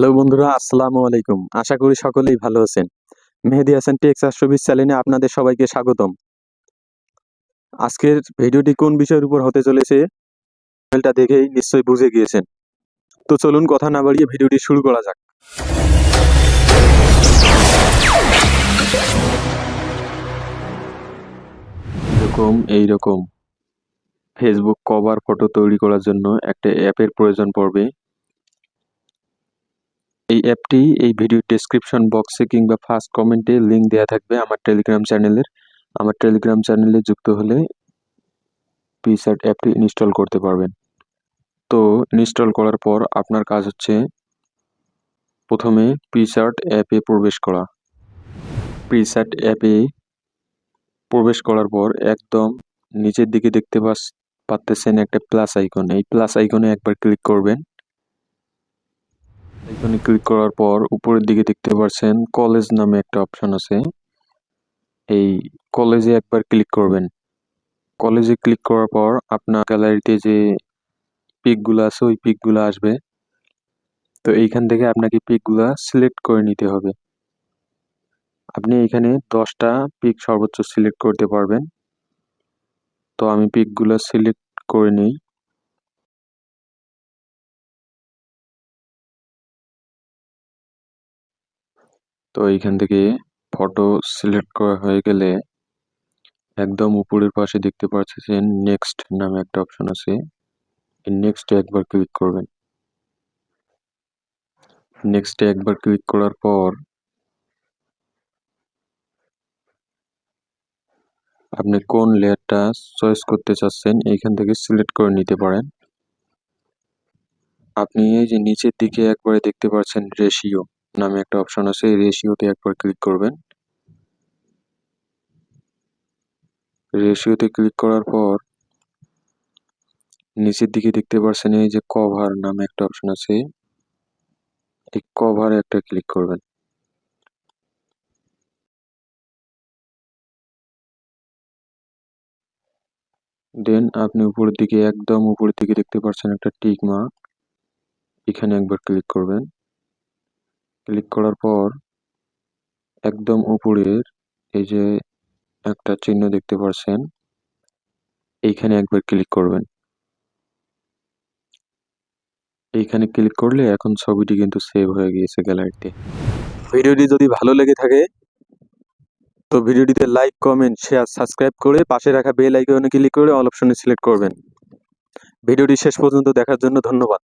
Hello বন্ধুরা, আসসালামু আলাইকুম। আশা করি সকলেই ভালো আছেন। মেহেদী হাসান টেক 420 চ্যানেলে আপনাদের সবাইকে স্বাগতম। আজকের ভিডিওটি কোন বিষয়ের উপর হতে চলেছে টা দেখেই নিশ্চয়ই বুঝে গিয়েছেন। তো চলুন কথা না বাড়িয়ে ভিডিওটি শুরু করা যাক। এইরকম ফেসবুক কভার ফটো তৈরি করার জন্য একটা অ্যাপের প্রয়োজন পড়বে। এই অ্যাপটি এই ভিডিও ডেসক্রিপশন বক্সে কিংবা ফার্স্ট কমেন্টে লিংক দেওয়া থাকবে আমার টেলিগ্রাম চ্যানেলের। আমার টেলিগ্রাম চ্যানেলে যুক্ত হলে পিসার্ট অ্যাপটি ইনস্টল করতে পারবেন। তো ইনস্টল করার পর আপনার কাজ হচ্ছে প্রথমে পিসার্ট অ্যাপে প্রবেশ করা। পিসার্ট অ্যাপে প্রবেশ করার পর একদম নিচের দিকে দেখতে পাচ্ছেন একটা প্লাস আইকন। এই প্লাস আইকনে একবার ক্লিক করবেন। আইকনে ক্লিক করার পর উপরের দিকে দেখতে পাচ্ছেন কলেজ নামে একটা অপশন আছে। এই কলেজে একবার ক্লিক করবেন। কলেজে ক্লিক করার পর আপনার গ্যালারিতে যে পিকগুলো আছে ওই পিকগুলো আসবে। তো এইখান থেকে আপনাকে পিকগুলা সিলেক্ট করে নিতে হবে। আপনি এখানে 10টা পিক সর্বোচ্চ সিলেক্ট করতে পারবেন। তো আমি পিকগুলো সিলেক্ট করে নিই। তো এইখান থেকে ফটো সিলেক্ট করা হয়ে গেলে একদম উপরের পাশে দেখতে পাচ্ছেন নেক্সট নামে একটা অপশন আছে। এই নেক্সটে একবার ক্লিক করবেন। নেক্সটে একবার ক্লিক করার পর আপনি কোন লেয়ারটা চয়েস করতে চাচ্ছেন এইখান থেকে সিলেক্ট করে নিতে পারেন। আপনি এই যে নিচের দিকে একবারে দেখতে পাচ্ছেন রেশিও নামে একটা অপশন আছে। এই রেশিওতে একবার ক্লিক করবেন। রেশিওতে ক্লিক করার পর নিচের দিকে দেখতে পাচ্ছেন এই যে কভার নামে একটা অপশন আছে। এই কভারে একটা ক্লিক করবেন। দেন আপনি উপরের দিকে একদম উপরের দিকে দেখতে পাচ্ছেন একটা টিক মার্ক। এখানে একবার ক্লিক করবেন। ক্লিক করার পর একদম উপরের এই যে একটা চিহ্ন দেখতে পাচ্ছেন এইখানে একবার ক্লিক করবেন। এইখানে ক্লিক করলে এখন ছবিটি কিন্তু সেভ হয়ে গিয়েছে গ্যালারিতে। ভিডিওটি যদি ভালো লেগে থাকে তো ভিডিওটিতে লাইক, কমেন্ট, শেয়ার, সাবস্ক্রাইব করে পাশে রাখা বেল আইকনে ক্লিক করে অল অপশনে সিলেক্ট করবেন। ভিডিওটি শেষ পর্যন্ত দেখার জন্য ধন্যবাদ।